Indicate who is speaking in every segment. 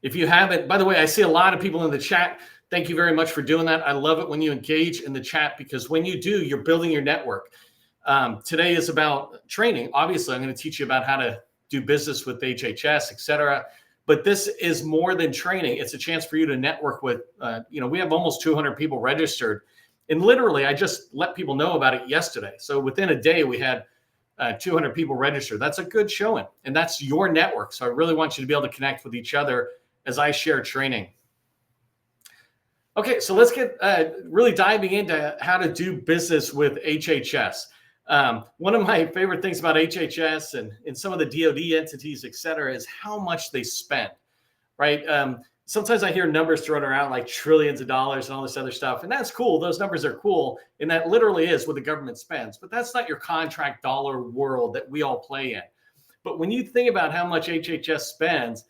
Speaker 1: If you haven't, by the way, I see a lot of people in the chat. Thank you very much for doing that. I love it when you engage in the chat, because when you do, you're building your network. Today is about training. Obviously, I'm going to teach you about how to do business with HHS, et cetera. But this is more than training. It's a chance for you to network with, we have almost 200 people registered. And literally, I just let people know about it yesterday. So within a day, we had 200 people registered. That's a good showing. And that's your network. So I really want you to be able to connect with each other as I share training. Okay, so let's get really diving into how to do business with HHS. One of my favorite things about HHS and some of the DoD entities, et cetera, is how much they spend, right? Sometimes I hear numbers thrown around like trillions of dollars and all this other stuff, and that's cool. Those numbers are cool, and that literally is what the government spends, but that's not your contract dollar world that we all play in. But when you think about how much HHS spends,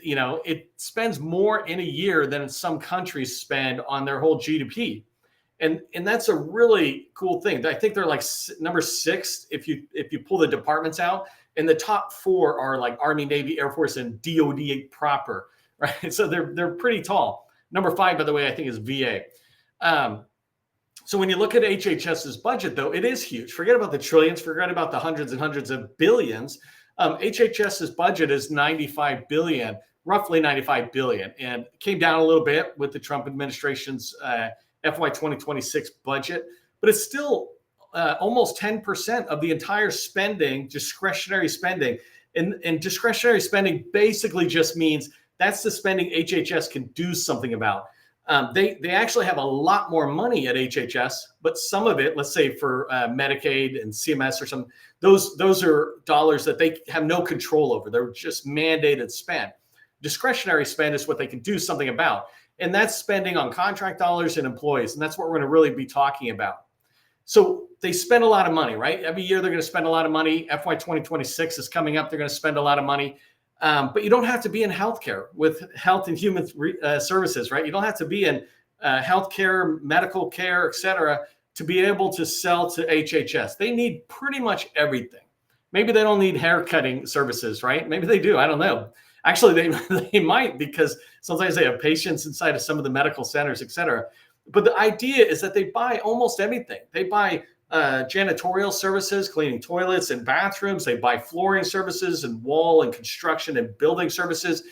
Speaker 1: it spends more in a year than some countries spend on their whole GDP. And that's a really cool thing. I think they're like number 6 if you pull the departments out, and the top 4 are like Army, Navy, Air Force, and DoD proper, right? So they're pretty tall. Number 5, by the way, I think is VA. So when you look at HHS's budget, though, it is huge. Forget about the trillions, forget about the hundreds and hundreds of billions. HHS's budget is $95 billion, roughly $95 billion, and came down a little bit with the Trump administration's FY 2026 budget, but it's still almost 10% of the entire spending, discretionary spending. And discretionary spending basically just means that's the spending HHS can do something about. They actually have a lot more money at HHS, but some of it, let's say for Medicaid and CMS or something, those are dollars that they have no control over. They're just mandated spend. Discretionary spend is what they can do something about. And that's spending on contract dollars and employees. And that's what we're going to really be talking about. So they spend a lot of money, right? Every year they're going to spend a lot of money. FY 2026 is coming up. They're going to spend a lot of money. But you don't have to be in healthcare with health and human services, right? You don't have to be in healthcare, medical care, et cetera, to be able to sell to HHS. They need pretty much everything. Maybe they don't need hair cutting services, right? Maybe they do. I don't know. Actually, they might, because sometimes they have patients inside of some of the medical centers, et cetera. But the idea is that they buy almost everything. They buy janitorial services, cleaning toilets and bathrooms. They buy flooring services and wall and construction and building services,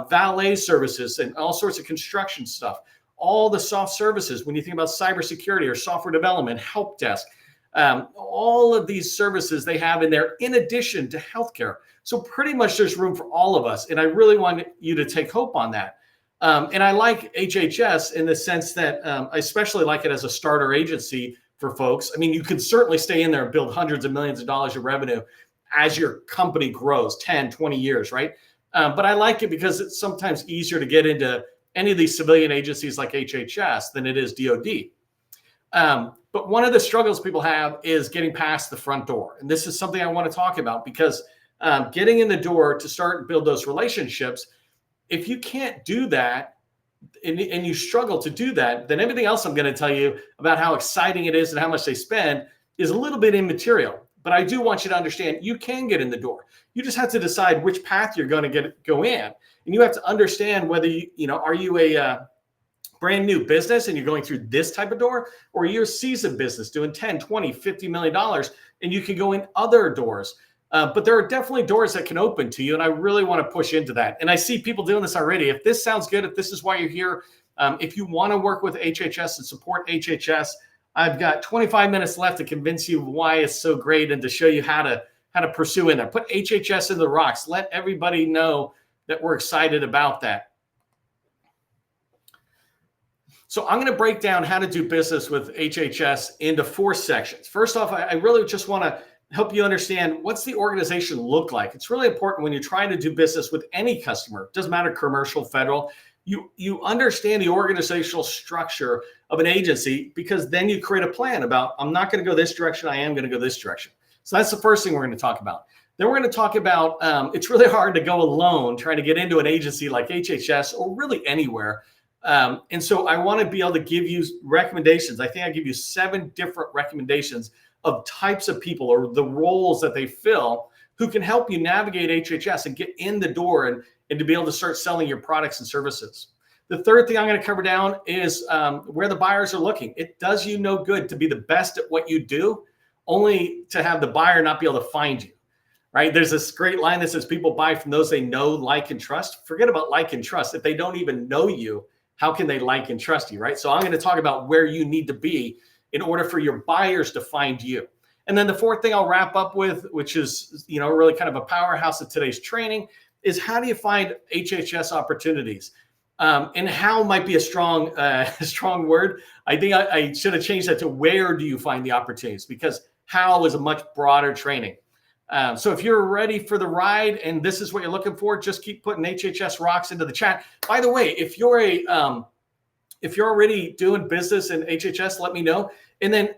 Speaker 1: valet services, and all sorts of construction stuff. All the soft services, when you think about cybersecurity or software development, help desk, all of these services they have in there in addition to healthcare. So pretty much there's room for all of us. And I really want you to take hope on that. And I like HHS in the sense that I especially like it as a starter agency for folks. I mean, you can certainly stay in there and build hundreds of millions of dollars of revenue as your company grows 10, 20 years, right? But I like it because it's sometimes easier to get into any of these civilian agencies like HHS than it is DoD. But one of the struggles people have is getting past the front door. And this is something I want to talk about because getting in the door to start and build those relationships, if you can't do that and you struggle to do that, then everything else I'm going to tell you about how exciting it is and how much they spend is a little bit immaterial. But I do want you to understand you can get in the door. You just have to decide which path you're going to go in. And you have to understand whether are you a brand new business and you're going through this type of door, or you're a seasoned business doing 10, 20, $50 million, and you can go in other doors. But there are definitely doors that can open to you, and I really want to push into that. And I see people doing this already. If this sounds good, if this is why you're here, if you want to work with HHS and support HHS, I've got 25 minutes left to convince you why it's so great and to show you how to pursue in there. Put HHS in the rocks. Let everybody know that we're excited about that. So I'm going to break down how to do business with HHS into 4 sections. First off, I really just want to help you understand what's the organization look like. It's really important when you're trying to do business with any customer. It doesn't matter, commercial, federal. You understand the organizational structure of an agency, because then you create a plan about, I'm not going to go this direction, I am going to go this direction. So that's the first thing we're going to talk about. Then we're going to talk about, it's really hard to go alone trying to get into an agency like HHS or really anywhere. And so I want to be able to give you recommendations. I think I give you 7 different recommendations of types of people or the roles that they fill who can help you navigate HHS and get in the door and and to be able to start selling your products and services. The third thing I'm going to cover down is where the buyers are looking. It does you no good to be the best at what you do, only to have the buyer not be able to find you, right? There's this great line that says people buy from those they know, like, and trust. Forget about like and trust. If they don't even know you, how can they like and trust you, right? So I'm going to talk about where you need to be in order for your buyers to find you. And then the fourth thing I'll wrap up with, which is, really kind of a powerhouse of today's training, is how do you find HHS opportunities? And how might be a strong word. I think I should have changed that to where do you find the opportunities, because how is a much broader training. So if you're ready for the ride and this is what you're looking for, just keep putting HHS rocks into the chat. By the way, if you're already doing business in HHS, let me know. And then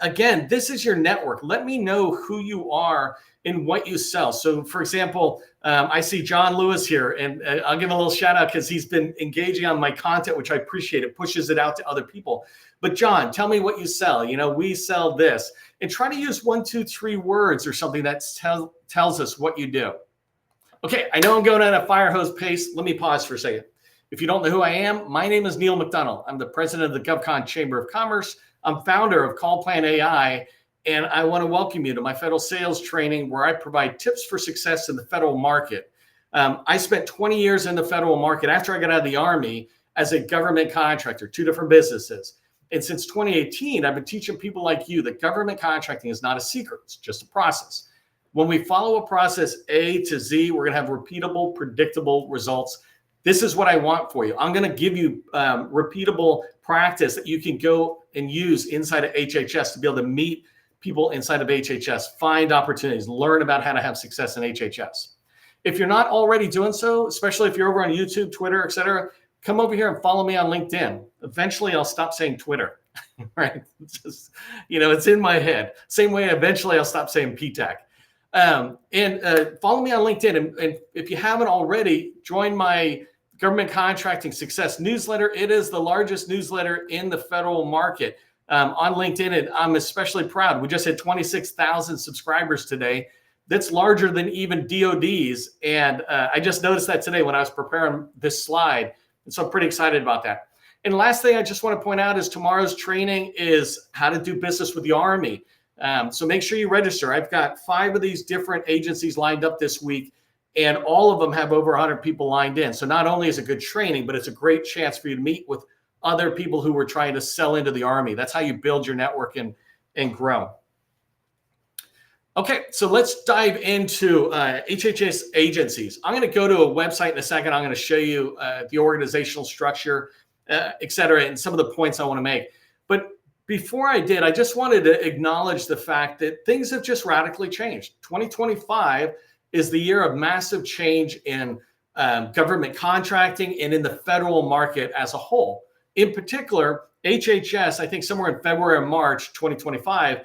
Speaker 1: again, this is your network. Let me know who you are and what you sell. So for example, I see John Lewis here, and I'll give him a little shout out because he's been engaging on my content, which I appreciate. It pushes it out to other people. But John, tell me what you sell. We sell this, and try to use 1, 2, 3 words or something that tells us what you do. Okay, I know I'm going at a fire hose pace. Let me pause for a second. If you don't know who I am, my name is Neil McDonald. I'm the president of the GovCon Chamber of Commerce. I'm founder of Call Plan AI, and I want to welcome you to my federal sales training where I provide tips for success in the federal market. I spent 20 years in the federal market after I got out of the Army as a government contractor, 2 different businesses. And since 2018, I've been teaching people like you that government contracting is not a secret. It's just a process. When we follow a process A to Z, we're going to have repeatable, predictable results. This is what I want for you. I'm going to give you repeatable practice that you can go and use inside of HHS to be able to meet people inside of HHS, find opportunities, learn about how to have success in HHS. If you're not already doing so, especially if you're over on YouTube, Twitter, etc., come over here and follow me on LinkedIn. Eventually, I'll stop saying Twitter, right? It's just, it's in my head. Same way, eventually, I'll stop saying PTAC. And follow me on LinkedIn. And if you haven't already, join my Government Contracting Success newsletter. It is the largest newsletter in the federal market on LinkedIn. And I'm especially proud. We just had 26,000 subscribers today. That's larger than even DOD's. And I just noticed that today when I was preparing this slide. And so I'm pretty excited about that. And last thing I just want to point out is tomorrow's training is how to do business with the Army. So make sure you register. I've got 5 of these different agencies lined up this week, and all of them have over 100 people lined in. So not only is it good training, but it's a great chance for you to meet with other people who are trying to sell into the Army. That's how you build your network and grow. Okay, so let's dive into HHS agencies. I'm going to go to a website in a second. I'm going to show you the organizational structure, et cetera, and some of the points I want to make. But before I did, I just wanted to acknowledge the fact that things have just radically changed. 2025 is the year of massive change in government contracting and in the federal market as a whole. In particular, HHS, I think somewhere in February or March 2025,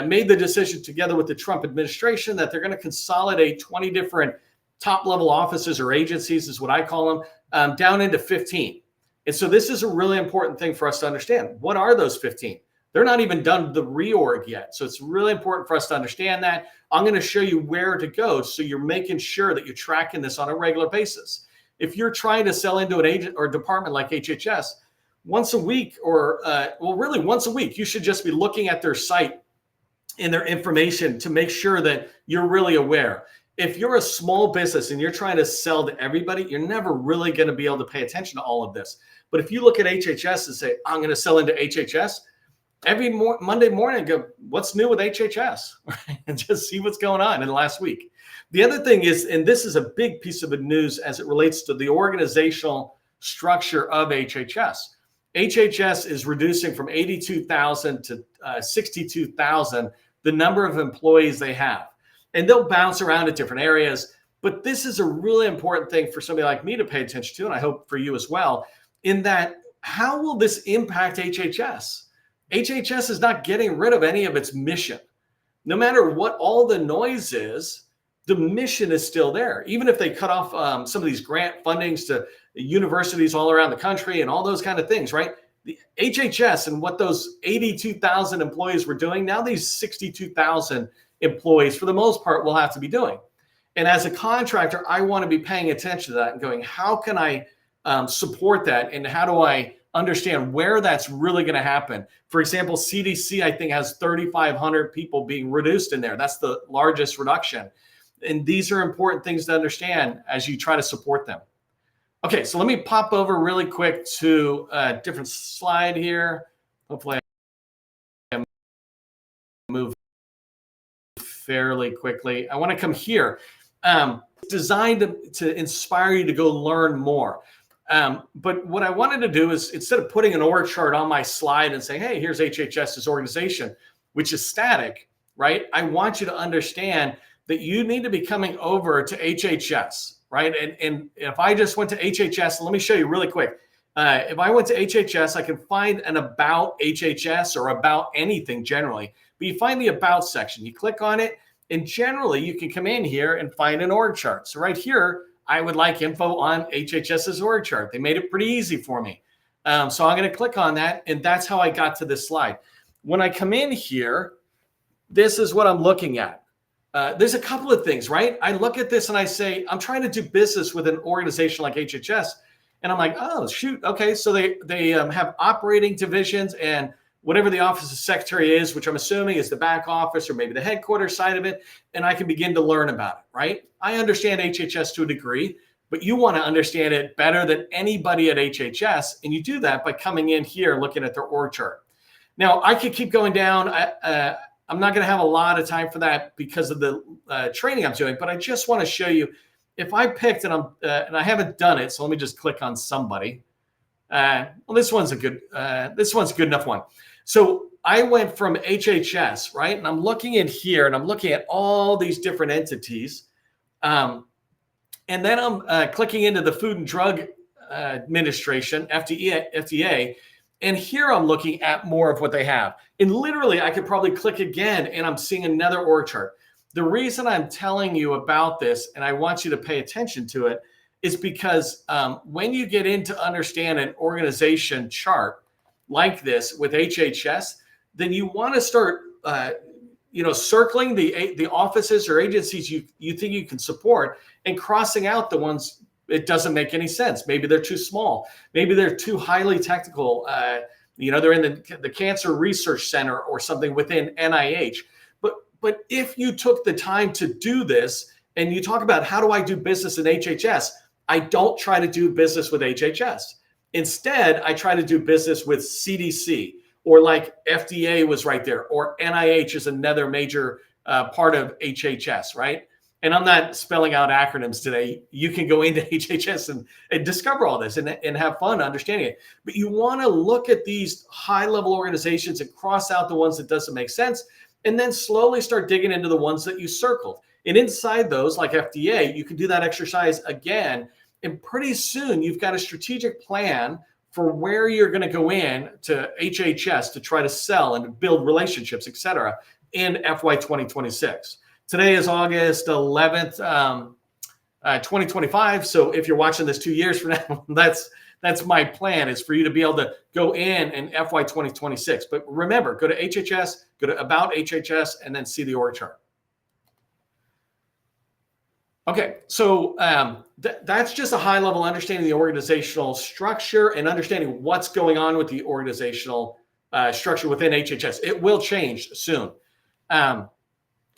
Speaker 1: made the decision together with the Trump administration that they're going to consolidate 20 different top-level offices or agencies, is what I call them, down into 15. And so this is a really important thing for us to understand. What are those 15? They're not even done the reorg yet. So it's really important for us to understand that. I'm going to show you where to go so you're making sure that you're tracking this on a regular basis. If you're trying to sell into an agent or department like HHS, once a week or, really once a week, you should just be looking at their site and their information to make sure that you're really aware. If you're a small business and you're trying to sell to everybody, you're never really going to be able to pay attention to all of this. But if you look at HHS and say, I'm going to sell into HHS, every Monday morning, go, what's new with HHS? And just see what's going on in the last week. The other thing is, and this is a big piece of news as it relates to the organizational structure of HHS. HHS is reducing from 82,000 to 62,000 the number of employees they have. And they'll bounce around at different areas. But this is a really important thing for somebody like me to pay attention to, and I hope for you as well, in that how will this impact HHS? HHS is not getting rid of any of its mission. No matter what all the noise is, the mission is still there. Even if they cut off some of these grant fundings to universities all around the country and all those kind of things, right? The HHS and what those 82,000 employees were doing, now these 62,000 employees, for the most part, will have to be doing. And as a contractor, I want to be paying attention to that and going, how can I support that? And how do I understand where that's really going to happen? For example, CDC, I think, has 3,500 people being reduced in there. That's the largest reduction. And these are important things to understand as you try to support them. Okay, so let me pop over really quick to a different slide here. Hopefully I can move fairly quickly. I want to come here. Designed to inspire you to go learn more. But what I wanted to do is, instead of putting an org chart on my slide and saying, hey, here's HHS's organization, which is static, right? I want you to understand that you need to be coming over to HHS, right? And if I just went to HHS, let me show you really quick. If I went to HHS, I can find an about HHS or about anything generally, but you find the about section, you click on it, and generally you can come in here and find an org chart. So right here, I would like info on HHS's org chart. They made it pretty easy for me. So I'm going to click on that, and that's how I got to this slide. When I come in here, this is what I'm looking at. There's a couple of things, right? I look at this and I say, I'm trying to do business with an organization like HHS. And I'm like, oh, shoot. Okay. So they have operating divisions, and whatever the office of secretary is, which I'm assuming is the back office or maybe the headquarters side of it. And I can begin to learn about it, right? I understand HHS to a degree, but you want to understand it better than anybody at HHS. And you do that by coming in here and looking at their org chart. Now, I could keep going down. I'm not going to have a lot of time for that because of the training I'm doing, but I just want to show you, if I picked, and I haven't done it, so let me just click on somebody. Well, this one's a good enough one. So I went from HHS, right? And I'm looking in here and I'm looking at all these different entities. And then I'm clicking into the Food and Drug Administration, FDA. And here I'm looking at more of what they have. And literally I could probably click again and I'm seeing another org chart. The reason I'm telling you about this, and I want you to pay attention to it, is because when you get in to understand an organization chart like this with HHS, then you want to start, circling the offices or agencies you think you can support, and crossing out the ones it doesn't make any sense. Maybe they're too small. Maybe they're too highly technical. They're in the Cancer Research Center or something within NIH. But if you took the time to do this, and you talk about, how do I do business in HHS? I don't try to do business with HHS. Instead, I try to do business with CDC, or like FDA was right there, or NIH is another major part of HHS, right? And I'm not spelling out acronyms today. You can go into HHS and discover all this and have fun understanding it. But you want to look at these high-level organizations and cross out the ones that doesn't make sense, and then slowly start digging into the ones that you circled. And inside those, like FDA, you can do that exercise again. And pretty soon you've got a strategic plan for where you're going to go in to HHS to try to sell and build relationships, et cetera, in FY 2026. Today is August 11th, 2025. So if you're watching this 2 years from now, that's my plan, is for you to be able to go in FY 2026. But remember, go to HHS, go to About HHS, and then see the org chart. Okay, so that's just a high-level understanding of the organizational structure and understanding what's going on with the organizational structure within HHS. It will change soon.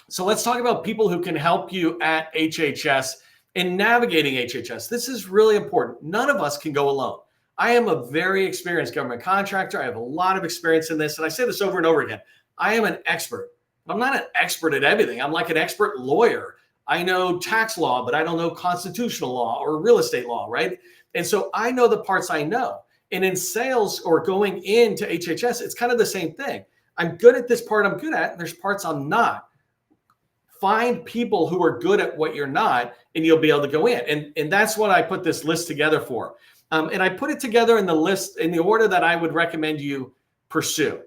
Speaker 1: So let's talk about people who can help you at HHS in navigating HHS. This is really important. None of us can go alone. I am a very experienced government contractor. I have a lot of experience in this, and I say this over and over again. I am an expert. I'm not an expert at everything. I'm like an expert lawyer. I know tax law, but I don't know constitutional law or real estate law, right? And so I know the parts I know. And in sales or going into HHS, it's kind of the same thing. I'm good at this part I'm good at, and there's parts I'm not. Find people who are good at what you're not, and you'll be able to go in. And that's what I put this list together for. And I put it together in the list in the order that I would recommend you pursue.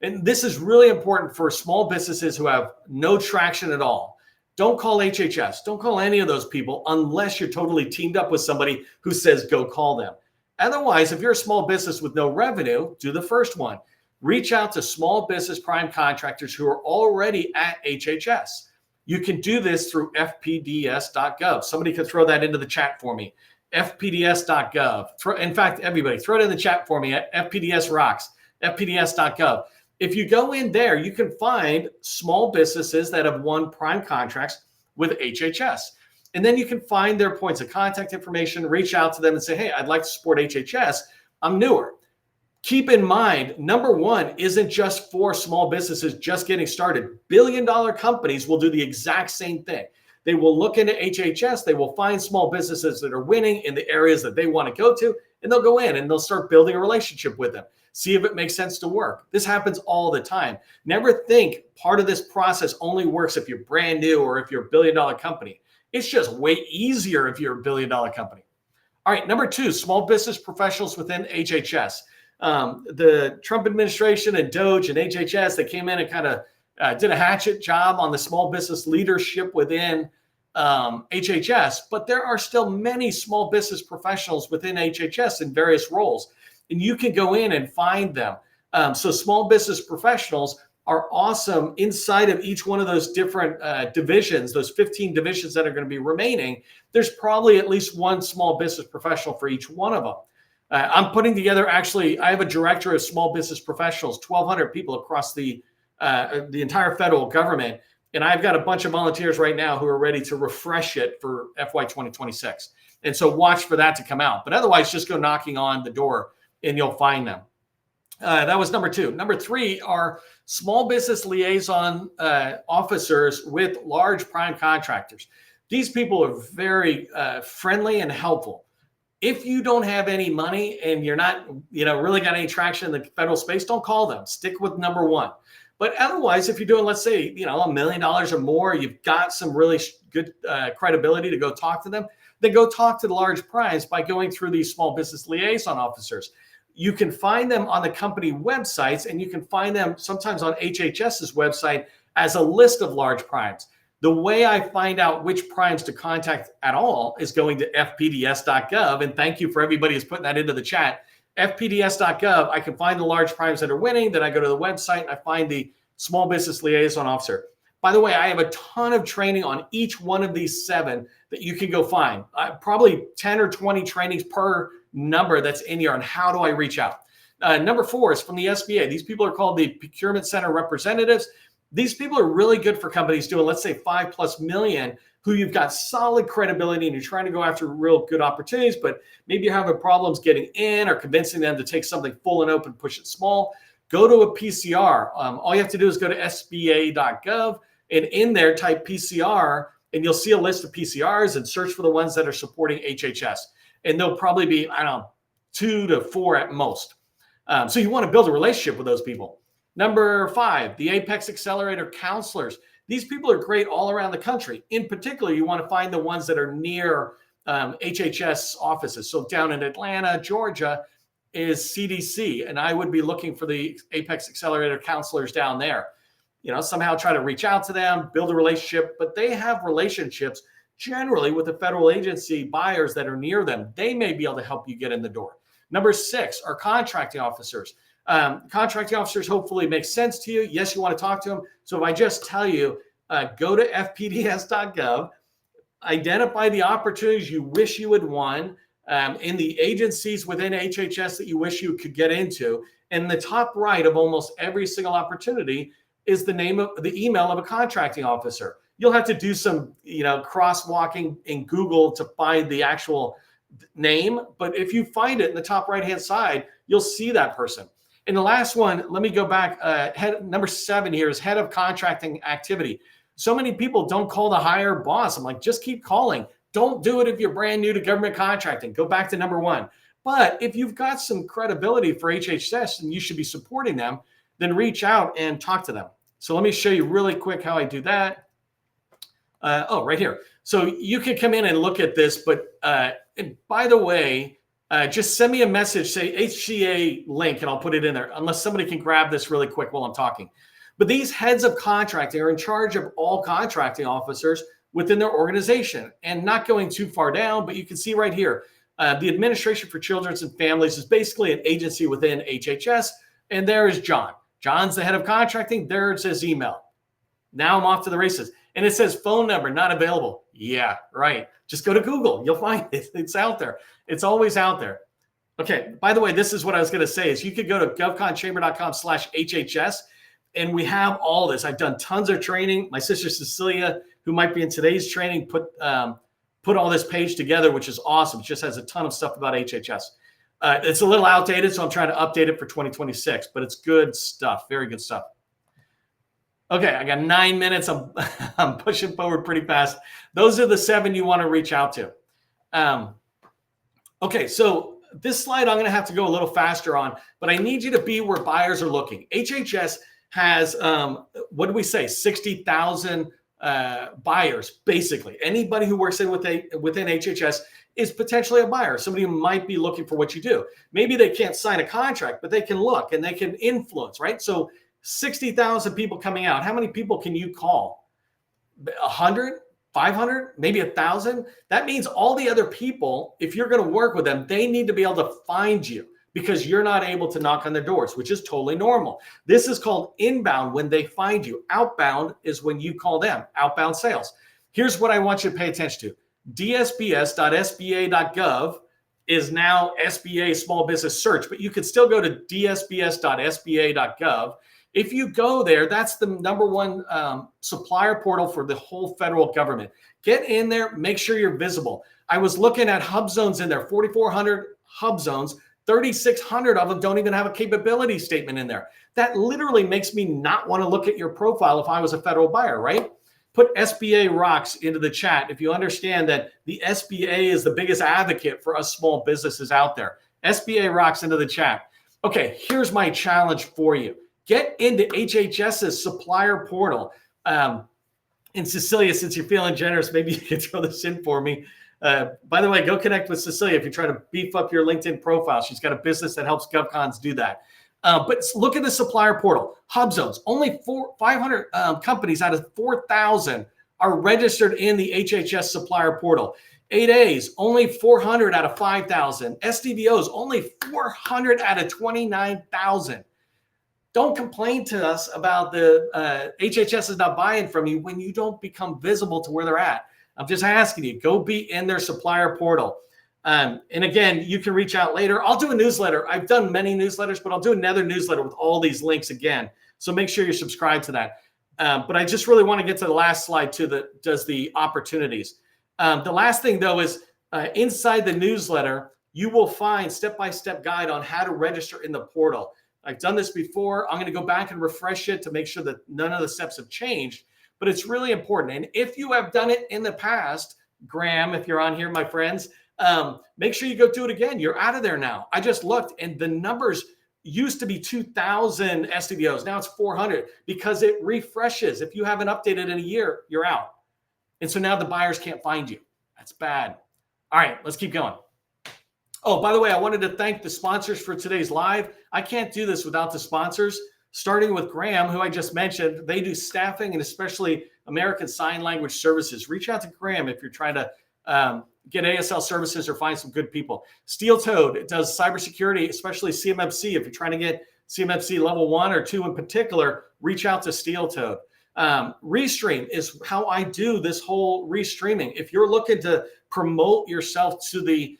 Speaker 1: And this is really important for small businesses who have no traction at all. Don't call HHS. Don't call any of those people unless you're totally teamed up with somebody who says go call them. Otherwise, if you're a small business with no revenue, do the first one. Reach out to small business prime contractors who are already at HHS. You can do this through fpds.gov. Somebody could throw that into the chat for me. fpds.gov. In fact, everybody, throw it in the chat for me at FPDS Rocks, fpds.gov. If you go in there, you can find small businesses that have won prime contracts with HHS. And then you can find their points of contact information, reach out to them and say, hey, I'd like to support HHS. I'm newer. Keep in mind, number one isn't just for small businesses just getting started. Billion-dollar companies will do the exact same thing. They will look into HHS. They will find small businesses that are winning in the areas that they want to go to, and they'll go in and they'll start building a relationship with them. See if it makes sense to work. This happens all the time. Never think part of this process only works if you're brand new or if you're a billion-dollar company. It's just way easier if you're a billion-dollar company. All right, number two, small business professionals within HHS. The Trump administration and DOGE and HHS, they came in and kind of did a hatchet job on the small business leadership within HHS, but there are still many small business professionals within HHS in various roles, and you can go in and find them. So small business professionals are awesome inside of each one of those different divisions, those 15 divisions that are going to be remaining. There's probably at least one small business professional for each one of them. I'm putting together, actually, I have a director of small business professionals, 1,200 people across the entire federal government. And I've got a bunch of volunteers right now who are ready to refresh it for FY 2026. And so watch for that to come out. But otherwise, just go knocking on the door and you'll find them. That was number two. Number three are small business liaison officers with large prime contractors. These people are very friendly and helpful. If you don't have any money and you're not, really got any traction in the federal space, don't call them. Stick with number one. But otherwise, if you're doing, let's say, $1 million or more, you've got some really good credibility to go talk to them, then go talk to the large primes by going through these small business liaison officers. You can find them on the company websites, and you can find them sometimes on HHS's website as a list of large primes. The way I find out which primes to contact at all is going to fpds.gov. And thank you for everybody who's putting that into the chat. fpds.gov, I can find the large primes that are winning. Then I go to the website and I find the small business liaison officer. By the way, I have a ton of training on each one of these 7 that you can go find. Probably 10 or 20 trainings per number that's in here on how do I reach out. Number 4 is from the SBA. These people are called the Procurement Center Representatives. These people are really good for companies doing, let's say, $5+ million, who you've got solid credibility and you're trying to go after real good opportunities, but maybe you're having problems getting in or convincing them to take something full and open, push it small. Go to a PCR. All you have to do is go to sba.gov and in there type PCR, and you'll see a list of PCRs and search for the ones that are supporting HHS. And there'll probably be, 2 to 4 at most. So you want to build a relationship with those people. Number 5, the Apex Accelerator counselors. These people are great all around the country. In particular, you want to find the ones that are near HHS offices. So down in Atlanta, Georgia is CDC, and I would be looking for the Apex Accelerator counselors down there. Somehow try to reach out to them, build a relationship, but they have relationships generally with the federal agency buyers that are near them. They may be able to help you get in the door. Number 6 are contracting officers. Contracting officers hopefully make sense to you. Yes, you want to talk to them. So if I just tell you, go to fpds.gov, identify the opportunities you wish you had won in the agencies within HHS that you wish you could get into. And the top right of almost every single opportunity is the name of the email of a contracting officer. You'll have to do some, crosswalking in Google to find the actual name. But if you find it in the top right-hand side, you'll see that person. And the last one, let me go back. Number 7 here is head of contracting activity. So many people don't call the higher boss. I'm like, just keep calling. Don't do it if you're brand new to government contracting. Go back to number 1. But if you've got some credibility for HHS and you should be supporting them, then reach out and talk to them. So let me show you really quick how I do that. Right here. So you can come in and look at this. But and by the way, just send me a message, say HCA link, and I'll put it in there, unless somebody can grab this really quick while I'm talking. But these heads of contracting are in charge of all contracting officers within their organization. And not going too far down, but you can see right here, the Administration for Children and Families is basically an agency within HHS. And there is John. John's the head of contracting. There's his email. Now I'm off to the races. And it says phone number not available. Yeah, right. Just go to Google. You'll find it. It's out there. It's always out there. Okay. By the way, this is what I was going to say is you could go to govconchamber.com/HHS and we have all this. I've done tons of training. My sister Cecilia, who might be in today's training, put all this page together, which is awesome. It just has a ton of stuff about HHS. It's a little outdated, so I'm trying to update it for 2026, but it's good stuff. Very good stuff. Okay, I got 9 minutes. I'm pushing forward pretty fast. Those are the 7 you want to reach out to. Okay, so this slide I'm going to have to go a little faster on, but I need you to be where buyers are looking. HHS has, what do we say, 60,000 buyers, basically. Anybody who works within HHS is potentially a buyer, somebody who might be looking for what you do. Maybe they can't sign a contract, but they can look and they can influence, right? So 60,000 people coming out. How many people can you call? 100, 500, maybe 1,000? That means all the other people, if you're going to work with them, they need to be able to find you because you're not able to knock on their doors, which is totally normal. This is called inbound when they find you. Outbound is when you call them, outbound sales. Here's what I want you to pay attention to. dsbs.sba.gov is now SBA Small Business Search, but you could still go to dsbs.sba.gov. If you go there, that's the #1 supplier portal for the whole federal government. Get in there, make sure you're visible. I was looking at hub zones in there, 4,400 hub zones, 3,600 of them don't even have a capability statement in there. That literally makes me not want to look at your profile if I was a federal buyer, right? Put SBA rocks into the chat if you understand that the SBA is the biggest advocate for us small businesses out there. SBA rocks into the chat. Okay, here's my challenge for you. Get into HHS's supplier portal. And Cecilia, since you're feeling generous, maybe you can throw this in for me. By the way, go connect with Cecilia if you're trying to beef up your LinkedIn profile. She's got a business that helps GovCons do that. But look at the supplier portal. Hub zones, only 500 companies out of 4,000 are registered in the HHS supplier portal. 8As, only 400 out of 5,000. SDVOs, only 400 out of 29,000. Don't complain to us about the HHS is not buying from you when you don't become visible to where they're at. I'm just asking you, go be in their supplier portal. And again, you can reach out later. I'll do a newsletter. I've done many newsletters, but I'll do another newsletter with all these links again. So make sure you're subscribed to that. But I just really want to get to the last slide too, that does the opportunities. The last thing though is inside the newsletter, you will find step-by-step guide on how to register in the portal. I've done this before. I'm going to go back and refresh it to make sure that none of the steps have changed, but it's really important. And if you have done it in the past, Graham, if you're on here, my friends, make sure you go do it again. You're out of there now. I just looked and the numbers used to be 2,000 SDVOs. Now it's 400 because it refreshes. If you haven't updated in a year, you're out. And so now the buyers can't find you. That's bad. All right, let's keep going. Oh, by the way, I wanted to thank the sponsors for today's live. I can't do this without the sponsors, starting with Graham, who I just mentioned. They do staffing and especially American Sign Language services. Reach out to Graham if you're trying to get ASL services or find some good people. Steel Toed, it does cybersecurity, especially CMMC. If you're trying to get CMMC level 1 or 2 in particular, reach out to Steel Toed. Restream is how I do this whole restreaming. If you're looking to promote yourself to the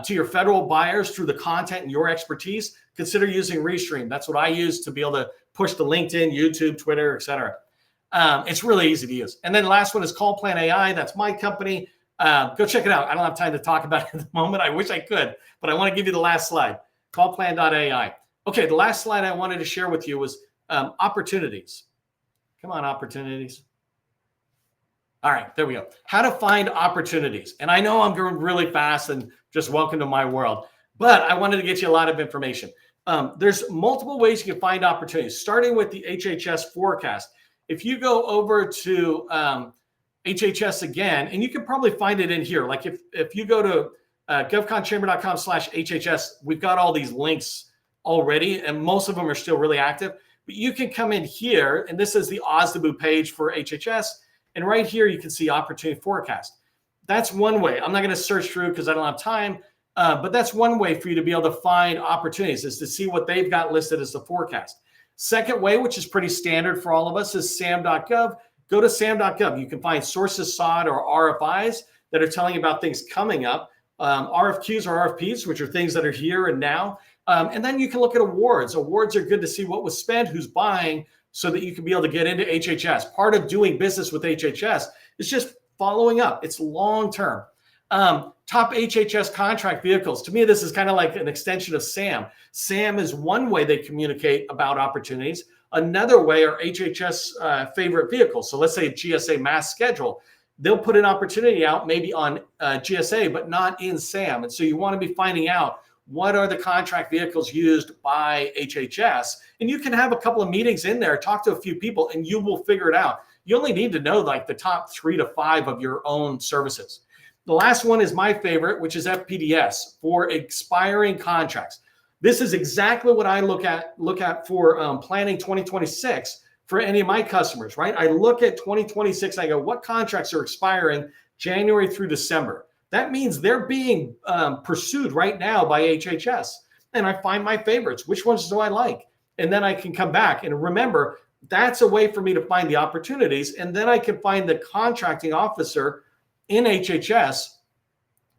Speaker 1: to your federal buyers through the content and your expertise, consider using Restream. That's what I use to be able to push to LinkedIn, YouTube, Twitter, etc. It's really easy to use. And then the last one is Call Plan AI. That's my company. Go check it out. I don't have time to talk about it at the moment. I wish I could, but I want to give you the last slide. Callplan.ai. Okay, the last slide I wanted to share with you was opportunities. Come on, opportunities. All right, there we go. How to find opportunities. And I know I'm going really fast and just welcome to my world, but I wanted to get you a lot of information. There's multiple ways you can find opportunities, starting with the HHS forecast. If you go over to HHS again, and you can probably find it in here. Like if you go to govconchamber.com/HHS, we've got all these links already, and most of them are still really active. But you can come in here, and this is the OSDBU page for HHS. And right here, you can see opportunity forecast. That's one way. I'm not going to search through because I don't have time, but that's one way for you to be able to find opportunities is to see what they've got listed as the forecast. Second way, which is pretty standard for all of us, is sam.gov. Go to sam.gov. You can find sources sought or RFIs that are telling you about things coming up. RFQs or RFPs, which are things that are here and now. And then you can look at awards. Awards are good to see what was spent, who's buying, so that you can be able to get into HHS. Part of doing business with HHS is just following up. It's long-term. Top HHS contract vehicles. To me, this is kind of like an extension of SAM. SAM is one way they communicate about opportunities. Another way are HHS favorite vehicles. So let's say GSA mass schedule. They'll put an opportunity out maybe on GSA, but not in SAM. And so you want to be finding out what are the contract vehicles used by HHS. And you can have a couple of meetings in there, talk to a few people, and you will figure it out. You only need to know like the top 3 to 5 of your own services. The last one is my favorite, which is FPDS, for expiring contracts. This is exactly what I look at for planning 2026 for any of my customers, right? I look at 2026, I go, what contracts are expiring January through December? That means they're being pursued right now by HHS. And I find my favorites. Which ones do I like? And then I can come back. And remember, that's a way for me to find the opportunities. And then I can find the contracting officer in HHS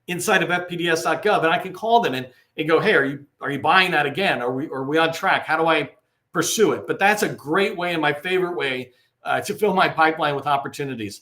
Speaker 1: inside of fpds.gov. And I can call them and go, hey, are you buying that again? Are we on track? How do I pursue it? But that's a great way, and my favorite way to fill my pipeline with opportunities.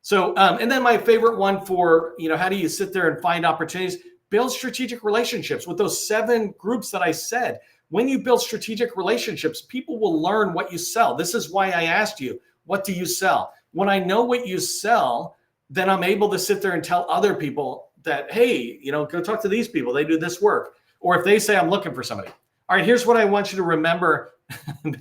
Speaker 1: So, and then my favorite one for, how do you sit there and find opportunities? Build strategic relationships with those 7 groups that I said. When you build strategic relationships, people will learn what you sell. This is why I asked you, what do you sell? When I know what you sell, then I'm able to sit there and tell other people that, hey, go talk to these people. They do this work. Or if they say, I'm looking for somebody. All right, here's what I want you to remember.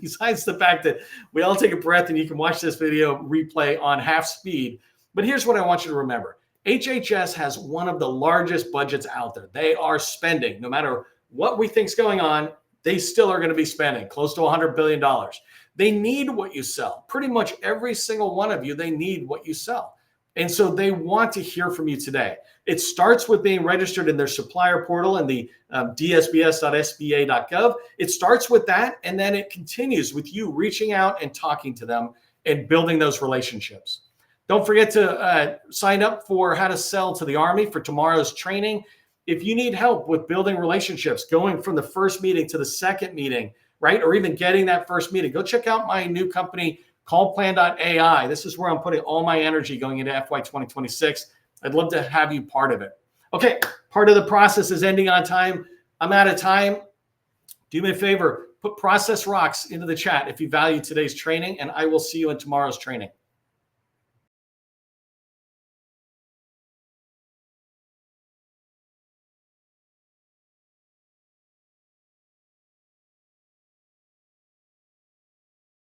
Speaker 1: Besides the fact that we all take a breath and you can watch this video replay on half speed. But here's what I want you to remember. HHS has one of the largest budgets out there. They are spending, no matter what we think's going on, they still are going to be spending close to $100 billion. They need what you sell. Pretty much every single one of you, they need what you sell. And so they want to hear from you today. It starts with being registered in their supplier portal in the dsbs.sba.gov. It starts with that, and then it continues with you reaching out and talking to them and building those relationships. Don't forget to sign up for How to Sell to the Army for tomorrow's training. If you need help with building relationships, going from the first meeting to the second meeting, right, or even getting that first meeting, go check out my new company, callplan.ai. This is where I'm putting all my energy going into FY 2026. I'd love to have you part of it. Okay, part of the process is ending on time. I'm out of time. Do me a favor, put Process Rocks into the chat if you value today's training, and I will see you in tomorrow's training.